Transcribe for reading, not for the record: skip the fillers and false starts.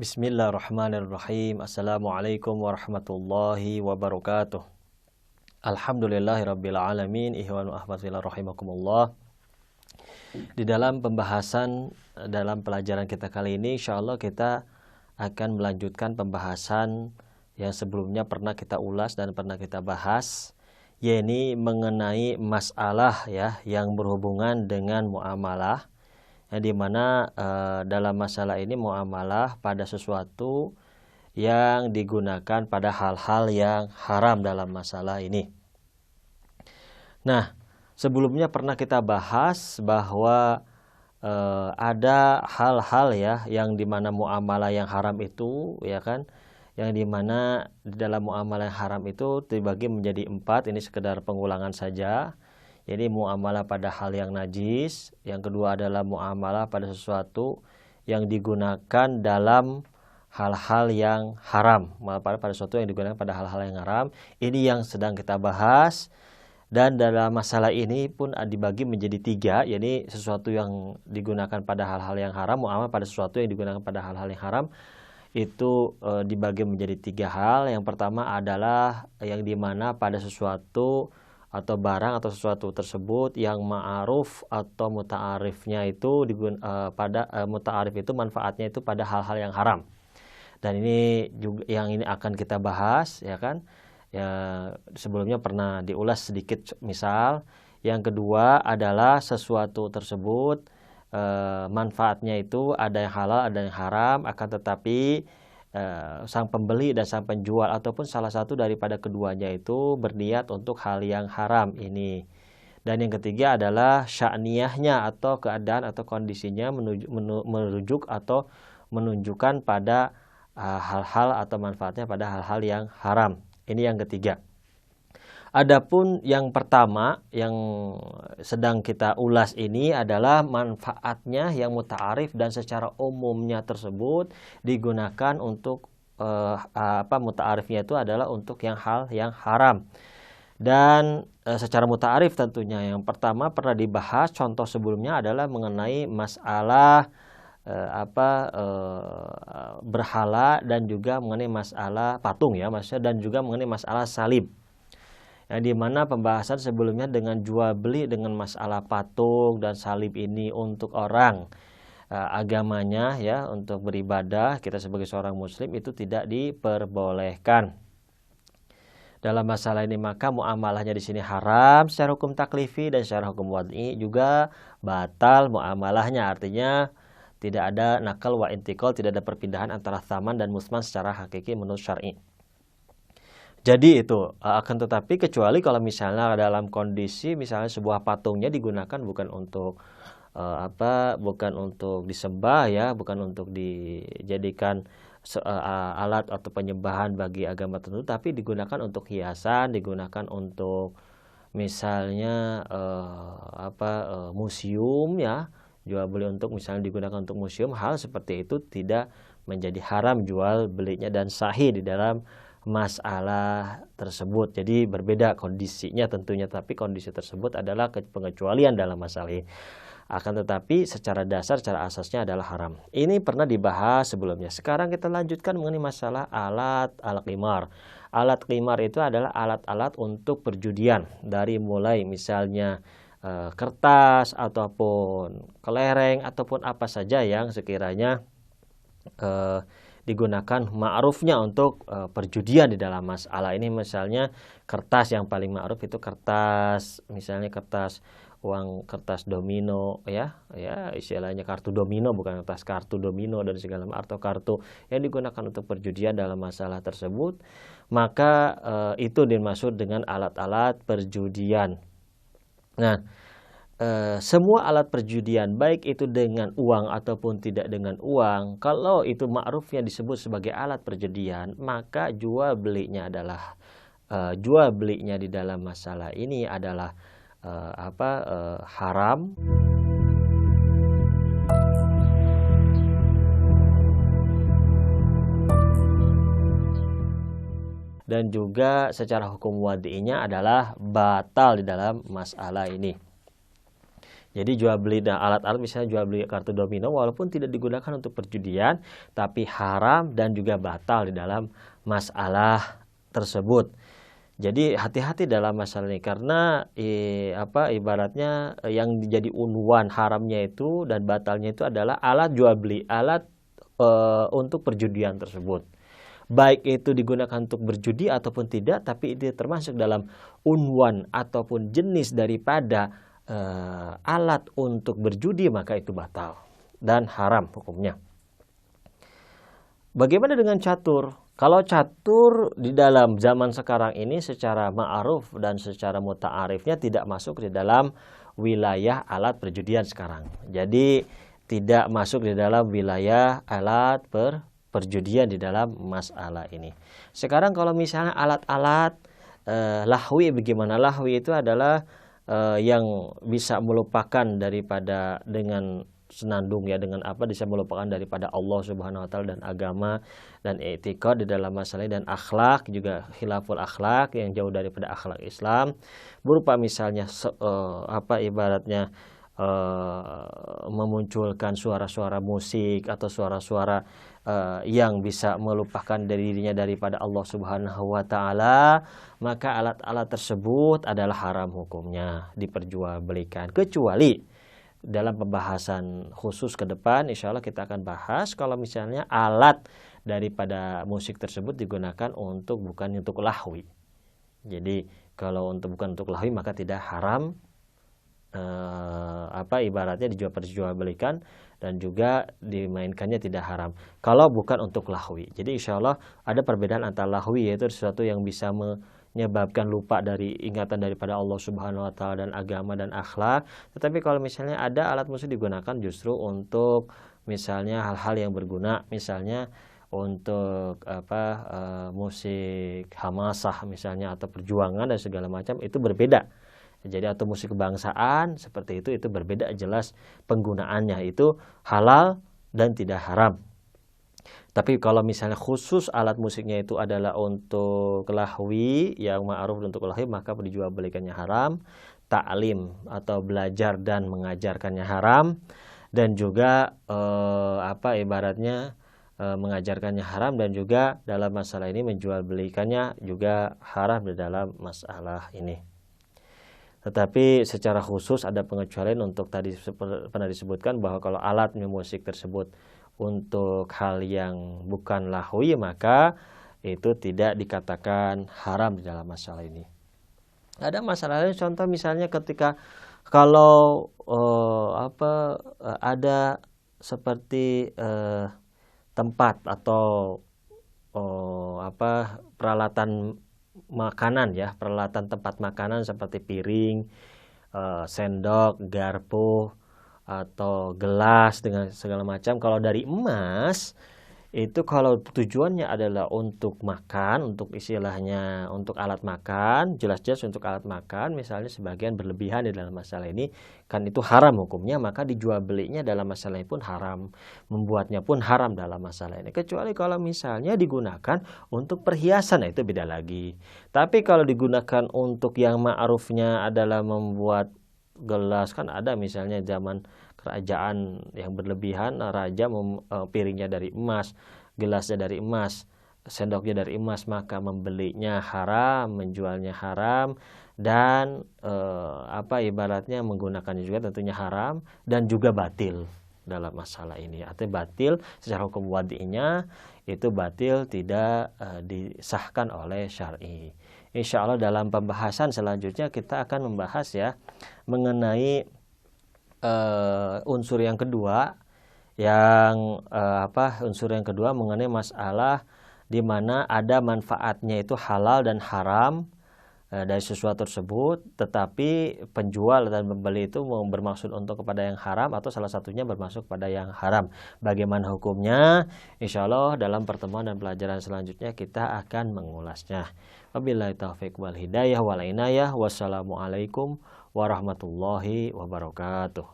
Bismillahirrahmanirrahim. Assalamualaikum warahmatullahi wabarakatuh. Alhamdulillahirabbil alamin. Ihwanu ahmadillah rahimakumullah. Di dalam pembahasan dalam pelajaran kita kali ini, insyaallah kita akan melanjutkan pembahasan yang sebelumnya pernah kita ulas dan pernah kita bahas, yakni mengenai masalah yang berhubungan dengan muamalah, yang dimana dalam masalah ini muamalah pada sesuatu yang digunakan pada hal-hal yang haram dalam masalah ini. Nah, sebelumnya pernah kita bahas bahwa ada hal-hal yang dimana muamalah yang haram itu, yang dimana di dalam muamalah yang haram itu dibagi menjadi 4. Ini sekedar pengulangan saja. Jadi muamalah pada hal yang najis, yang kedua adalah muamalah pada sesuatu yang digunakan dalam hal-hal yang haram, pada sesuatu yang digunakan pada hal-hal yang haram. Ini yang sedang kita bahas, dan dalam masalah ini pun dibagi menjadi 3, yakni sesuatu yang digunakan pada hal-hal yang haram, muamalah pada sesuatu yang digunakan pada hal-hal yang haram itu dibagi menjadi 3 hal. Yang pertama adalah yang dimana pada sesuatu atau barang atau sesuatu tersebut yang ma'aruf atau muta'arifnya itu muta'arif itu manfaatnya itu pada hal-hal yang haram. Dan ini juga yang ini akan kita bahas, sebelumnya pernah diulas sedikit misal. Yang kedua adalah sesuatu tersebut manfaatnya itu ada yang halal ada yang haram, akan tetapi sang pembeli dan sang penjual ataupun salah satu daripada keduanya itu berniat untuk hal yang haram ini. Dan yang ketiga adalah sya'niyahnya atau keadaan atau kondisinya merujuk atau menunjukkan pada hal-hal atau manfaatnya pada hal-hal yang haram. Ini yang ketiga. Adapun yang pertama yang sedang kita ulas ini adalah manfaatnya yang muta'arif dan secara umumnya tersebut digunakan untuk muta'arifnya itu adalah untuk hal yang haram. Dan secara muta'arif tentunya yang pertama pernah dibahas, contoh sebelumnya adalah mengenai masalah berhala dan juga mengenai masalah patung dan juga mengenai masalah salib. Yang dimana pembahasan sebelumnya dengan jual beli dengan masalah patung dan salib ini untuk orang agamanya untuk beribadah, kita sebagai seorang muslim itu tidak diperbolehkan. Dalam masalah ini maka muamalahnya di sini haram secara hukum taklifi dan secara hukum wad'i juga batal muamalahnya, artinya tidak ada nakal wa intikal, tidak ada perpindahan antara thaman dan musman secara hakiki menurut syar'i. Jadi itu akan tetapi kecuali kalau misalnya dalam kondisi misalnya sebuah patungnya digunakan bukan untuk bukan untuk disembah bukan untuk dijadikan alat atau penyembahan bagi agama tertentu, tapi digunakan untuk hiasan, digunakan untuk misalnya museum jual beli untuk misalnya digunakan untuk museum, hal seperti itu tidak menjadi haram jual belinya dan sahih di dalam masalah tersebut. Jadi berbeda kondisinya tentunya, tapi kondisi tersebut adalah pengecualian dalam masalah ini. Akan tetapi secara dasar, secara asasnya adalah haram. Ini pernah dibahas sebelumnya. Sekarang kita lanjutkan mengenai masalah alat al-qimar. Alat qimar itu adalah alat-alat untuk perjudian, dari mulai misalnya kertas ataupun kelereng ataupun apa saja yang sekiranya digunakan ma'rufnya untuk perjudian di dalam masalah ini. Misalnya kertas yang paling ma'ruf itu kertas, misalnya kertas uang, kertas domino istilahnya kartu domino, bukan kertas, kartu domino dan segala macam, atau kartu yang digunakan untuk perjudian dalam masalah tersebut, maka itu dimaksud dengan alat-alat perjudian. Nah, semua alat perjudian baik itu dengan uang ataupun tidak dengan uang, kalau itu ma'rufnya disebut sebagai alat perjudian, maka jual belinya di dalam masalah ini adalah haram. Dan juga secara hukum wad'inya adalah batal di dalam masalah ini. Jadi jual beli alat-alat, misalnya jual beli kartu domino, walaupun tidak digunakan untuk perjudian, tapi haram dan juga batal di dalam masalah tersebut. Jadi hati-hati dalam masalah ini, karena ibaratnya yang jadi unwan haramnya itu dan batalnya itu adalah alat jual beli, alat untuk perjudian tersebut. Baik itu digunakan untuk berjudi ataupun tidak, tapi itu termasuk dalam unwan ataupun jenis daripada alat untuk berjudi, maka itu batal dan haram hukumnya. Bagaimana dengan catur? Kalau catur di dalam zaman sekarang ini secara ma'aruf dan secara muta'arifnya tidak masuk di dalam wilayah alat perjudian sekarang. Jadi tidak masuk di dalam wilayah alat perjudian di dalam masalah ini. Sekarang kalau misalnya alat-alat lahwi, bagaimana? Lahwi itu adalah yang bisa melupakan daripada dengan senandung ya, dengan apa bisa melupakan daripada Allah Subhanahu wa taala dan agama dan etika di dalam masalah dan akhlak, juga khilaful akhlak yang jauh daripada akhlak Islam, berupa misalnya ibaratnya memunculkan suara-suara musik atau suara-suara yang bisa melupakan dirinya daripada Allah Subhanahu wa taala, maka alat-alat tersebut adalah haram hukumnya diperjualbelikan. Kecuali dalam pembahasan khusus ke depan, insya Allah kita akan bahas kalau misalnya alat daripada musik tersebut digunakan bukan untuk lahwi. Jadi kalau bukan untuk lahwi maka tidak haram ibaratnya diperjualbelikan dan juga dimainkannya tidak haram kalau bukan untuk lahwi. Jadi insya Allah ada perbedaan antara lahwi, yaitu sesuatu yang bisa menyebabkan lupa dari ingatan daripada Allah Subhanahu wa taala dan agama dan akhlak. Tetapi kalau misalnya ada alat musik digunakan justru untuk misalnya hal-hal yang berguna, misalnya untuk musik hamasah misalnya atau perjuangan dan segala macam, itu berbeda. Jadi atau musik kebangsaan seperti itu berbeda jelas penggunaannya, itu halal dan tidak haram. Tapi kalau misalnya khusus alat musiknya itu adalah untuk lahwi, yang ma'ruf untuk lahwi, maka dijualbelikannya haram. Ta'lim atau belajar dan mengajarkannya haram, dan juga mengajarkannya haram, dan juga dalam masalah ini menjualbelikannya juga haram di dalam masalah ini. Tetapi secara khusus ada pengecualian untuk tadi pernah disebutkan bahwa kalau alat musik tersebut untuk hal yang bukan lahwi, maka itu tidak dikatakan haram di dalam masalah ini. Ada masalah lain, contoh misalnya ketika kalau ada seperti tempat atau peralatan makanan ya, peralatan tempat makanan seperti piring, sendok, garpu atau gelas dengan segala macam. Kalau dari emas itu kalau tujuannya adalah untuk makan, untuk istilahnya untuk alat makan, jelas-jelas untuk alat makan, misalnya sebagian berlebihan di dalam masalah ini, kan itu haram hukumnya, maka dijual belinya dalam masalah ini pun haram, membuatnya pun haram dalam masalah ini. Kecuali kalau misalnya digunakan untuk perhiasan, nah itu beda lagi. Tapi kalau digunakan untuk yang ma'rufnya adalah membuat gelas, kan ada misalnya zaman kerajaan yang berlebihan, raja piringnya dari emas, gelasnya dari emas, sendoknya dari emas, maka membelinya haram, menjualnya haram, dan ibaratnya menggunakannya juga tentunya haram dan juga batil dalam masalah ini. Artinya batil secara hukum wadi'nya, itu batil, tidak disahkan oleh syar'i. Insya Allah dalam pembahasan selanjutnya kita akan membahas ya mengenai unsur yang kedua, unsur yang kedua mengenai masalah di mana ada manfaatnya itu halal dan haram dari sesuatu tersebut, tetapi penjual dan pembeli itu bermaksud untuk kepada yang haram atau salah satunya bermaksud kepada yang haram. Bagaimana hukumnya? Insya Allah dalam pertemuan dan pelajaran selanjutnya kita akan mengulasnya. Wabillahi taufiq wal hidayah wal inayah. Wassalamualaikum warahmatullahi wabarakatuh.